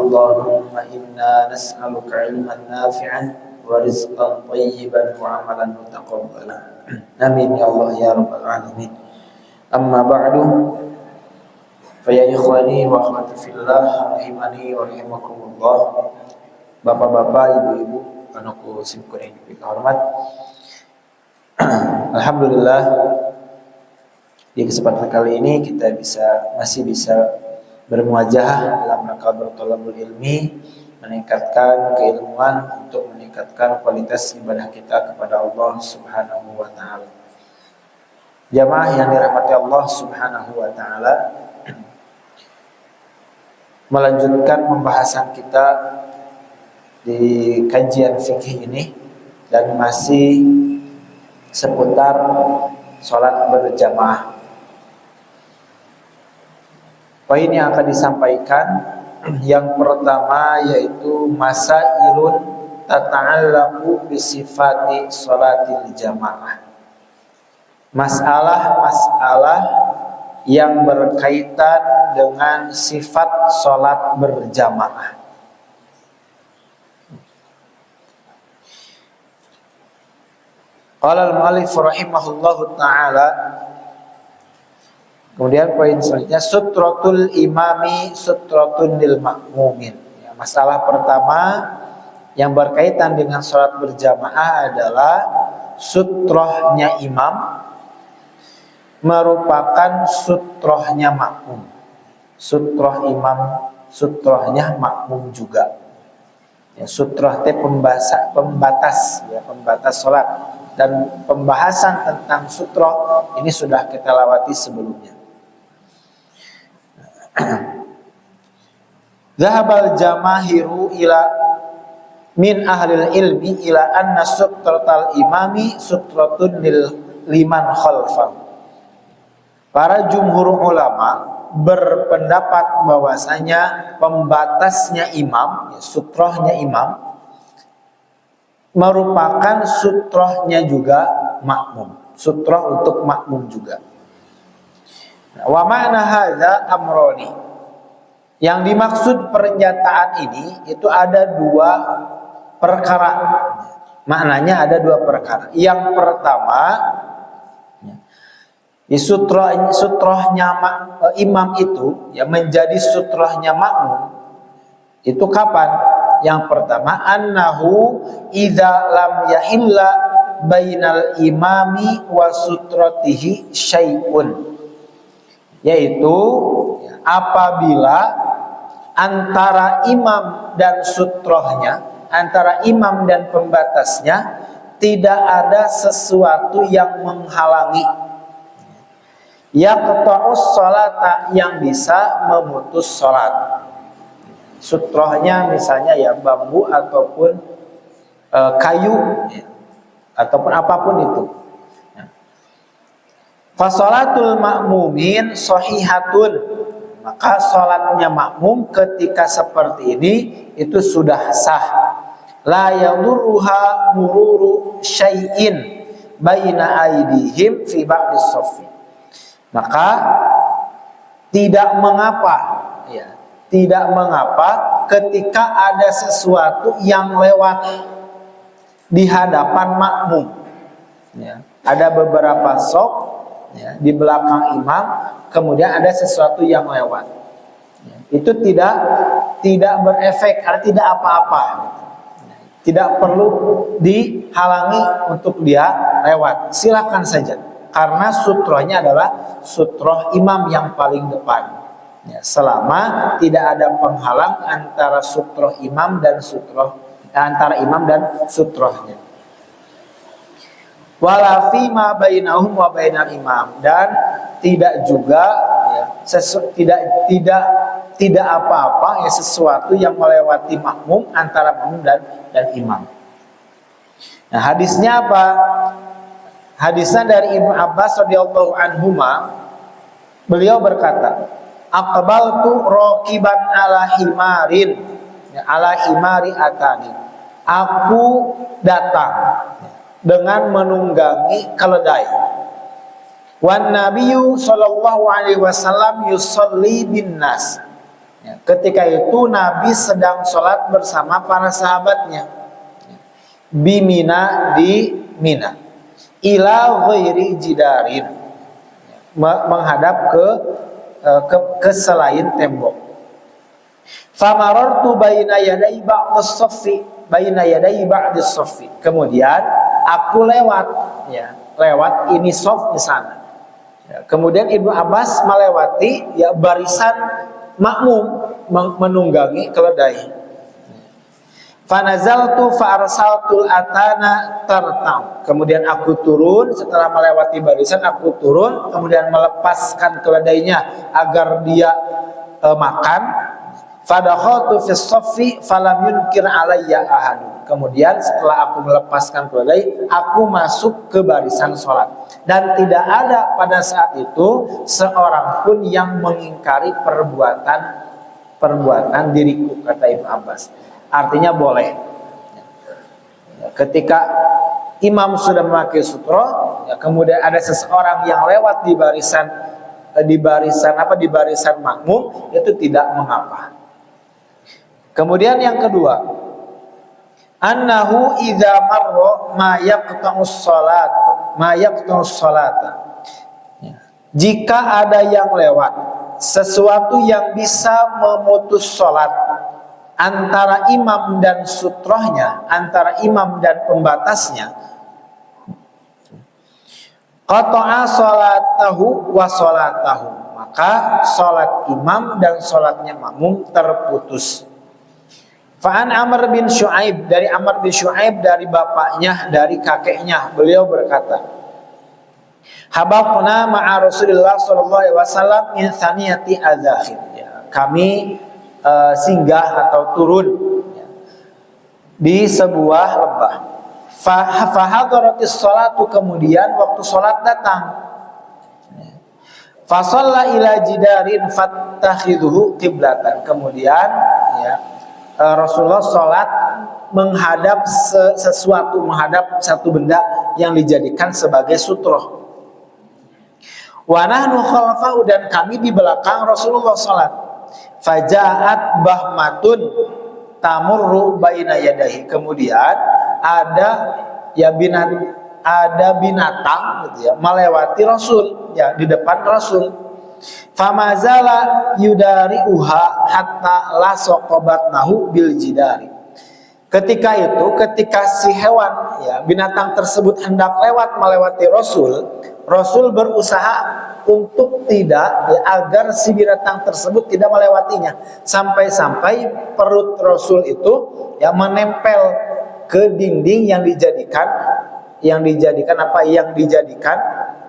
Allahumma inna nas'aluka ilman nafi'an wa rizqan thayyiban wa amalan mutaqabbalan. Amin ya Allah ya rabbal alamin. Amma ba'du, fa ya ikhwani wa akhwati fillah rahimani wa rahimakumullah. Bapak-bapak, ibu-ibu, anakku simkuh yang dihormat. Alhamdulillah, di kesempatan kali ini kita masih bisa bermuajah dalam rangka berthalabul ilmi, meningkatkan keilmuan untuk meningkatkan kualitas ibadah kita kepada Allah Subhanahu wa taala. Jamaah yang dirahmati Allah Subhanahu wa taala, melanjutkan pembahasan kita di kajian fikih ini dan masih seputar sholat berjamaah. Poin yang akan disampaikan yang pertama yaitu masailun tata'allaqu bisifati sholatil jamaah. Masalah-masalah yang berkaitan dengan sifat sholat berjamaah. Qala al-mu'allif rahimahullahu ta'ala. Kemudian poin selanjutnya sutratul imami sutratun lil makmumin. Ya, masalah pertama yang berkaitan dengan sholat berjamaah adalah sutrohnya imam merupakan sutrohnya makmum. Sutroh imam, sutrohnya makmum juga. Ya, sutroh itu pembatas sholat. Dan pembahasan tentang sutroh ini sudah kita lewati sebelumnya. Zahabal jamahiru ila min ahlil ilmi ila anna sutratal imami sutratun liman khalfah. Para jumhur ulama berpendapat bahwasanya pembatasnya imam, sutrohnya imam merupakan sutrohnya juga makmum. Sutroh untuk makmum juga. Wa ma'na hadza amroni. Yang dimaksud pernyataan ini itu ada dua perkara. Maknanya ada dua perkara. Yang pertama, di sutrohnya imam itu ya menjadi sutrohnya makmum. Itu kapan? Yang pertama, annahu idza lam yahilla bainal imami wa sutratihi syai'un. Yaitu apabila antara imam dan sutrohnya, antara imam dan pembatasnya tidak ada sesuatu yang menghalangi, yaqta'us sholata, yang bisa memutus sholat. Sutrohnya misalnya ya bambu ataupun kayu ya, ataupun apapun itu. Fasolatul makmumin sahihatun, maka sholatnya makmum ketika seperti ini itu sudah sah. La yadurruha mururu syai'in baina aidihim fi ba'dis shaffi. Maka tidak mengapa ya, tidak mengapa ketika ada sesuatu yang lewat di hadapan makmum ya. Ada beberapa shaf ya, di belakang imam, kemudian ada sesuatu yang lewat ya, itu tidak berefek, tidak apa-apa ya, tidak perlu dihalangi untuk dia lewat, silakan saja, karena sutrohnya adalah sutroh imam yang paling depan ya, selama tidak ada penghalang antara sutroh imam dan antara imam dan sutrohnya. Wala fi ma bainahum wa bainal imam, dan tidak juga ya, tidak apa-apa ya, sesuatu yang melewati makmum, antara makmum dan imam. Nah, hadisnya apa? Hadisnya dari Ibnu Abbas radhiyallahu anhuma, beliau berkata, aqbaltu raqiban ala himarin, ya, ala himari atani. Aku datang dengan menunggangi keledai. Wan nabiyyu sallallahu alaihi wasallam yusalli bin nas. Ya, ketika itu Nabi sedang sholat bersama para sahabatnya bimina di Mina ila ghairi jidarin, menghadap ke selain tembok. Famarartu baina yaday ba'dis saffi, baina yaday ba'dis saffi. Kemudian aku lewat, ya, lewat ini shaf di sana. Ya, kemudian Ibnu Abbas melewati ya barisan makmum menunggangi keledai. Fanazaltu fa'arsaltul atana tartam. Kemudian aku turun, setelah melewati barisan aku turun, kemudian melepaskan keledainya agar dia makan. Fadakhaltu fis saffi falam yunkir alayya ahad. Kemudian setelah aku melepaskan keledai, aku masuk ke barisan sholat, dan tidak ada pada saat itu seorang pun yang mengingkari perbuatan diriku, kata Ibnu Abbas. Artinya boleh. Ketika imam sudah memakai sutro, ya, kemudian ada seseorang yang lewat di barisan makmum, itu tidak mengapa. Kemudian yang kedua, annahu idza marra ma yaqta'us salat. Jika ada yang lewat sesuatu yang bisa memutus salat antara imam dan sutrohnya, antara imam dan pembatasnya, qata'a salatahu wa salatahu, maka salat imam dan salatnya makmum terputus. Fa'an Amr bin Syu'aib, dari Amr bin Syu'aib, dari bapaknya, dari kakeknya, beliau berkata, habaqna ma'a Rasulullah sallallahu alaihi wasallam min thaniyati adzakhir. Ya, kami singgah atau turun, ya, di sebuah lembah. Fahadaratis sholatu, kemudian waktu sholat datang. Fa shalla ila jidarin fattakhidhuhu qiblatan. Kemudian, ya, Rasulullah sholat menghadap sesuatu, menghadap satu benda yang dijadikan sebagai sutroh. Wa nahnu khalfahu, dan kami di belakang Rasulullah sholat. Fajaat bahmatun tamurru baina yadahi. Kemudian ada binatang gitu ya, melewati Rasul, ya, di depan Rasul. Famazala yudari'uha hatta lasaqabatnahu bil jidari. Ketika si hewan, ya, binatang tersebut hendak melewati Rasul berusaha untuk tidak, ya, agar si binatang tersebut tidak melewatinya, sampai perut Rasul itu, ya, menempel ke dinding yang dijadikan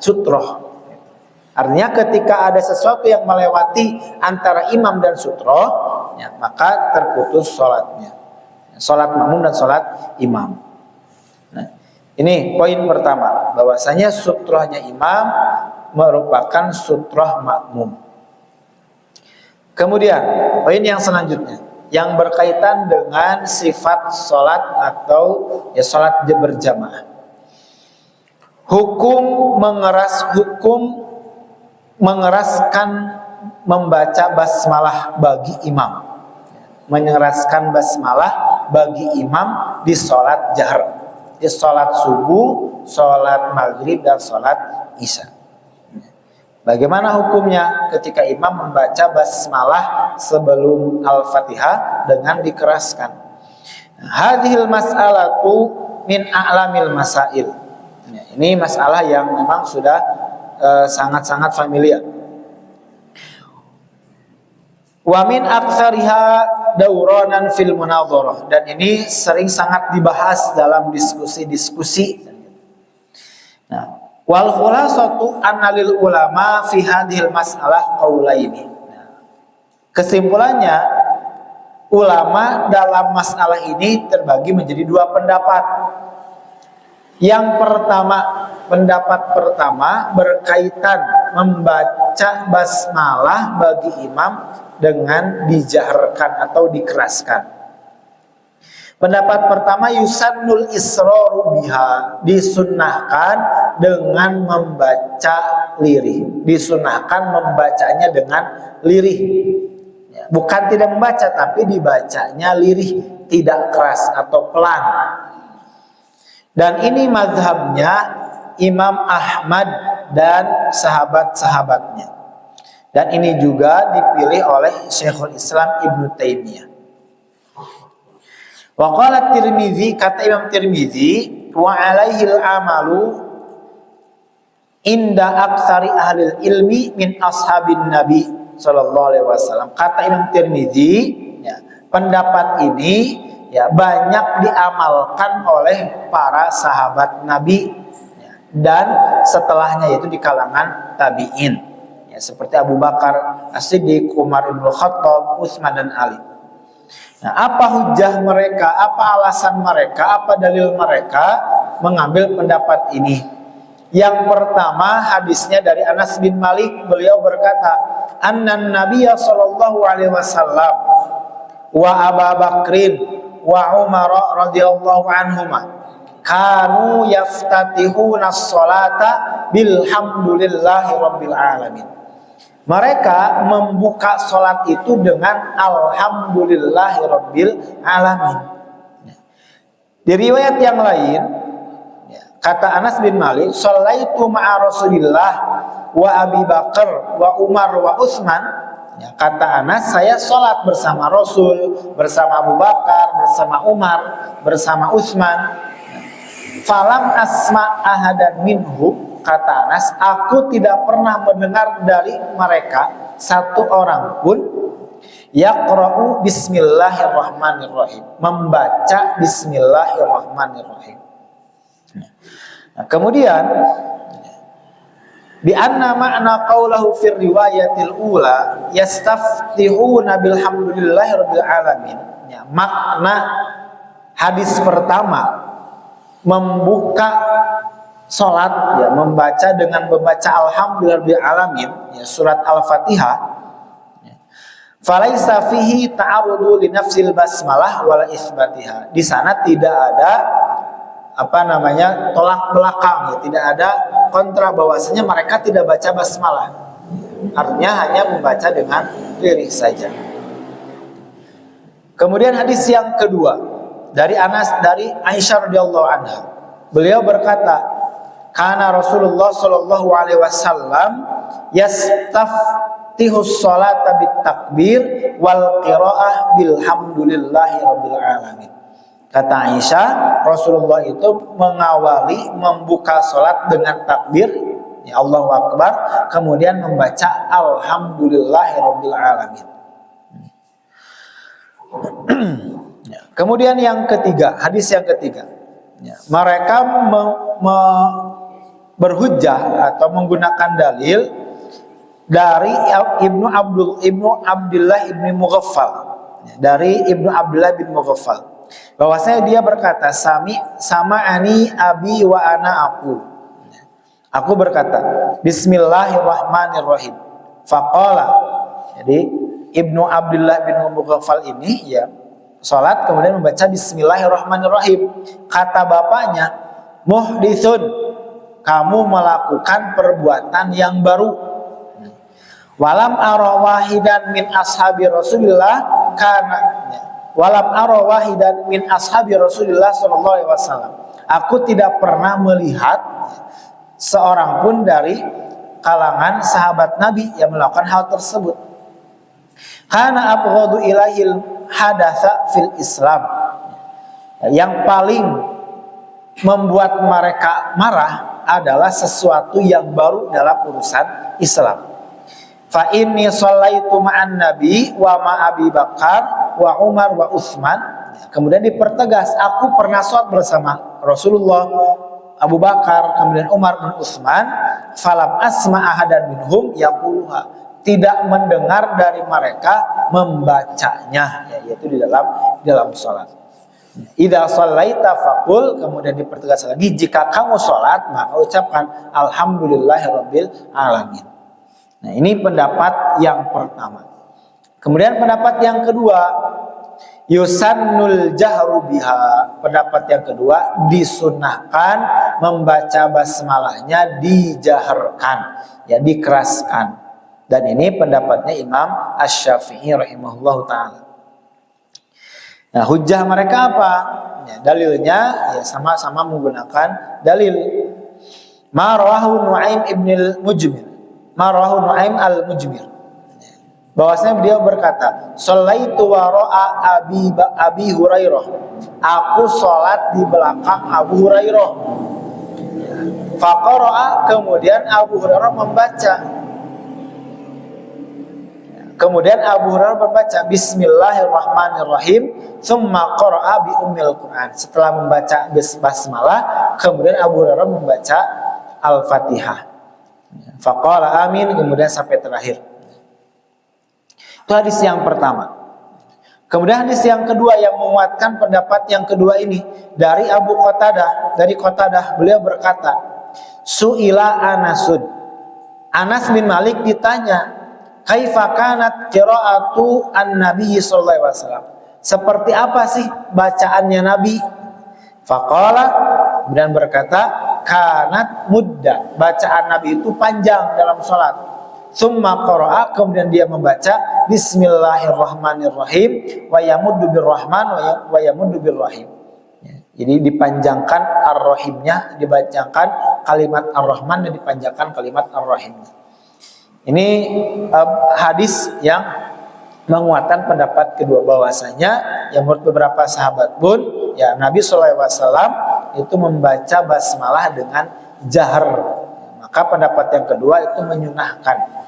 sutroh. Artinya ketika ada sesuatu yang melewati antara imam dan sutroh, ya, maka terputus sholatnya, sholat makmum dan sholat imam. Nah, ini poin pertama, bahwasanya sutrohnya imam merupakan sutroh makmum. Kemudian poin yang selanjutnya yang berkaitan dengan sifat sholat atau, ya, sholat berjamaah. Hukum mengeraskan membaca basmalah bagi imam, mengeraskan basmalah bagi imam di sholat jahar, di sholat subuh, sholat maghrib, dan sholat isya. Bagaimana hukumnya ketika imam membaca basmalah sebelum al-fatihah dengan dikeraskan? Hadhil mas'alatu min a'lamil masail. Ini masalah yang memang sudah sangat-sangat familiar. Wa min aktsariha dauranan fil munadharah, dan ini sering sangat dibahas dalam diskusi-diskusi. Nah, wal khulasatu annalil ulama fi hadhil mas'alah qaulaini. Kesimpulannya, ulama dalam masalah ini terbagi menjadi dua pendapat. Yang pertama, pendapat pertama berkaitan membaca basmalah bagi imam dengan dijaharkan atau dikeraskan. Pendapat pertama, yusannul israru biha, disunnahkan dengan membaca lirih, disunnahkan membacanya dengan lirih. Ya, bukan tidak membaca, tapi dibacanya lirih, tidak keras atau pelan. Dan ini mazhabnya Imam Ahmad dan sahabat-sahabatnya. Dan ini juga dipilih oleh Syekhul Islam Ibnu Taimiyah. Wa qala Tirmizi, kata Imam Tirmizi, wa alaihil amalu inda aktsari ahli ilmi min ashabin Nabi sallallahu alaihi wasallam. Kata Imam Tirmizi, ya, pendapat ini ya banyak diamalkan oleh para sahabat Nabi, ya, dan setelahnya yaitu di kalangan tabi'in. Ya, seperti Abu Bakar As-Siddiq, Umar ibn Khattab, Utsman dan Ali. Nah, apa hujah mereka, apa alasan mereka, apa dalil mereka mengambil pendapat ini? Yang pertama, hadisnya dari Anas bin Malik, beliau berkata, "Annan Nabiyya sallallahu alaihi wasallam wa Abu Bakrin wa Umar radhiyallahu anhuma kanu yaftatihuna as-salata bilhamdulillahi rabbil alamin." Mereka membuka sholat itu dengan alhamdulillahi rabbil alamin. Di riwayat yang lain, kata Anas bin Malik, "Shallaitu ma'a Rasulillah wa Abi Bakar wa Umar wa Utsman." Ya, kata Anas, saya sholat bersama Rasul, bersama Abu Bakar, bersama Umar, bersama Utsman. Falam asma ahadan minhum, kata Anas, aku tidak pernah mendengar dari mereka satu orang pun yaqra'u bismillahirrahmanirrahim, membaca bismillahirrahmanirrahim. Nah, kemudian bi anna ma'na qaulahu fir riwayatil ula yastaftihuna bilhamdulillahi rabbil alamin. Ya, makna hadis pertama membuka sholat, ya, membaca dengan membaca alhamdulillahirabbil alamin, ya, surat Al-Fatihah, ya. Falaisa fihi ta'arudu li nafsil basmalah wala isbatiha. Di sana tidak ada tolak belakang, ya, tidak ada kontra bahwasanya mereka tidak baca basmalah. Artinya hanya membaca dengan lirih saja. Kemudian hadis yang kedua dari Aisyah radhiyallahu anha. Beliau berkata, "Kana Rasulullah sallallahu alaihi wasallam yastaftihus sholata bitakbir wal qiraah bilhamdulillahi rabbil alamin." Kata Aisyah, Rasulullah itu mengawali membuka sholat dengan takbir, ya, Allahu Akbar, kemudian membaca alhamdulillahi rabbil alamin. Kemudian yang ketiga, hadis yang ketiga, ya, mereka berhujjah atau menggunakan dalil dari Ibnu Abdullah ibnu Mughaffal, ya, dari Ibnu Abdullah bin Mughaffal, bahwasanya dia berkata, sama ani abi wa ana aku berkata bismillahirrahmanirrahim faqala. Jadi Ibnu Abdullah bin Mughaffal ini, ya, sholat kemudian membaca bismillahirrahmanirrahim. Kata bapaknya, muhditsun, kamu melakukan perbuatan yang baru. Walam ara wahidan min ashabi Rasulillah kana, walam ara wahidan min ashabi Rasulillah sallallahu alaihi wasallam. Aku tidak pernah melihat seorang pun dari kalangan sahabat Nabi yang melakukan hal tersebut. Kana abghadu ilahil hadatsa fil Islam. Yang paling membuat mereka marah adalah sesuatu yang baru dalam urusan Islam. Fa inni shallaitu ma'an nabi wa ma Abi Bakar wa Umar wa Utsman. Kemudian dipertegas, aku pernah sholat bersama Rasulullah, Abu Bakar, kemudian Umar dan Utsman. Falam asma ahadan minhum yaquluha, tidak mendengar dari mereka membacanya, ya, yaitu di dalam sholat. Idza shallaita faqul, kemudian dipertegas lagi, jika kamu sholat maka ucapkan alhamdulillahirabbil alamin. Nah, ini pendapat yang pertama. Kemudian pendapat yang kedua, yusannul jahru biha. Pendapat yang kedua, disunahkan membaca basmalahnya dijaharkan, ya, dikeraskan. Dan ini pendapatnya Imam Asy-Syafi'i rahimahullahu taala. Nah, hujjah mereka apa? Ya, dalilnya ya sama-sama menggunakan dalil ma rawahu Nu'aim ibn al-Mujmir. Ma rawahu Nu'aim al-Mujmir. Bahwasanya beliau berkata, "Shallaitu wara'a Abi Hurairah." Aku salat di belakang Abu Hurairah. Faqara'a, kemudian Abu Hurairah membaca. Kemudian Abu Hurairah membaca Bismillahirrahmanirrahim, tsumma qara'a bi ummil Qur'an. Setelah membaca basmalah, kemudian Abu Hurairah membaca Al-Fatihah. Faqala amin, kemudian sampai terakhir. Itu hadis yang pertama. Kemudian hadis yang kedua yang menguatkan pendapat yang kedua ini dari Abu Qatadah, dari Qatadah beliau berkata, Su'ila Anasun. Anas bin Malik ditanya, kaifa kanat qiraatu an-nabi sallallahu alaihi wasallam? Seperti apa sih bacaannya Nabi? Faqala, kemudian berkata, kanat mudda. Bacaan Nabi itu panjang dalam salat. Summa qara'a, kemudian dia membaca Bismillahirrahmanirrahim wa yamuddu birrahman wa yamuddu birrahim. Jadi dipanjangkan ar-rahimnya, dipanjangkan kalimat ar-rahman dan dipanjangkan kalimat ar-rahimnya. Ini hadis yang menguatkan pendapat kedua, bahwasanya yang menurut beberapa sahabat pun ya Nabi SAW itu membaca basmalah dengan jahar. Maka pendapat yang kedua itu menyunahkan.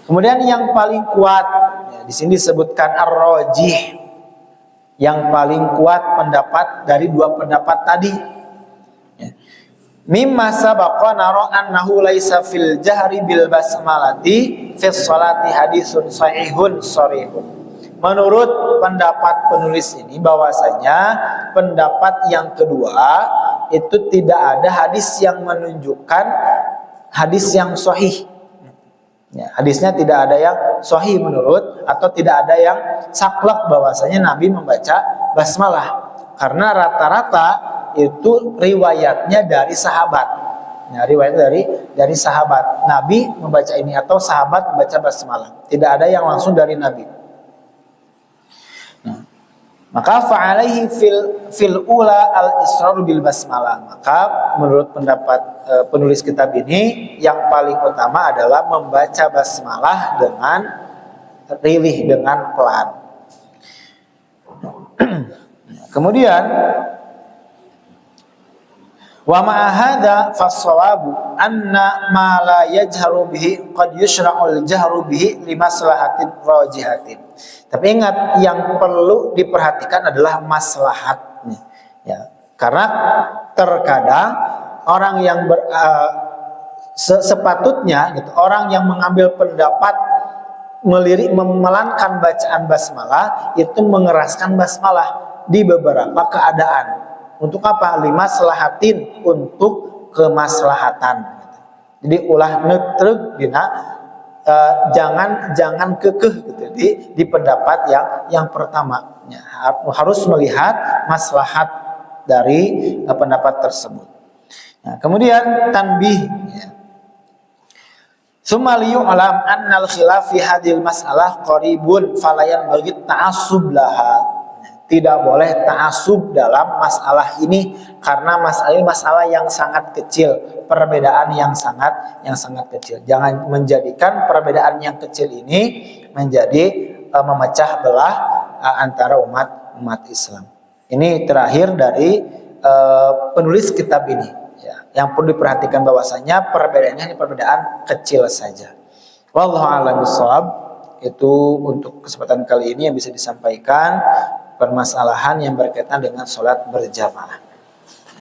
Kemudian yang paling kuat ya, di sini disebutkan ar-rajih. Yang paling kuat pendapat dari dua pendapat tadi. Mimma sabaqa nara annahu laisa fil jahri bil basmalati fi sholati hadisun sahihun sharihun. Menurut pendapat penulis ini bahwasanya pendapat yang kedua itu tidak ada hadis yang menunjukkan hadis yang sahih. Ya, hadisnya tidak ada yang sahih menurut atau tidak ada yang saklek bahwasanya Nabi membaca basmalah, karena rata-rata itu riwayatnya dari sahabat. Ya, riwayat dari sahabat Nabi membaca ini atau sahabat membaca basmalah. Tidak ada yang langsung dari Nabi. Nah, maka fa'alaihi fil ula al-israr bil basmalah. Maka menurut pendapat penulis kitab ini yang paling utama adalah membaca basmalah dengan rilih, dengan pelan. Kemudian wa ma'a hadza fas-shawabu anna ma la yajharu bihi qad yushra'ul jahru bihi limaslahatin rajihatin. Tapi ingat, yang perlu diperhatikan adalah maslahatnya. Ya, karena terkadang orang yang sepatutnya gitu, orang yang mengambil pendapat memelankan bacaan basmalah itu mengeraskan basmalah di beberapa keadaan. Untuk apa? Limaslahatin, untuk kemaslahatan. Jadi ulah netreg dina jangan kekeh gitu di pendapat yang pertama. Ya, harus melihat maslahat dari pendapat tersebut. Nah, kemudian tanbih. Ya. Tsumma liyu'lam annal khilaf fi hadhil mas'alah qaribun falayan bagi ta'assub laha. Tidak boleh ta'assub dalam masalah ini karena masalah ini masalah yang sangat kecil, perbedaan yang sangat kecil. Jangan menjadikan perbedaan yang kecil ini menjadi memecah belah antara umat Islam. Ini terakhir dari penulis kitab ini. Ya, yang perlu diperhatikan bahwasanya perbedaannya ini perbedaan kecil saja. Wallahu a'lam bishawab. Itu untuk kesempatan kali ini yang bisa disampaikan permasalahan yang berkaitan dengan sholat berjamaah.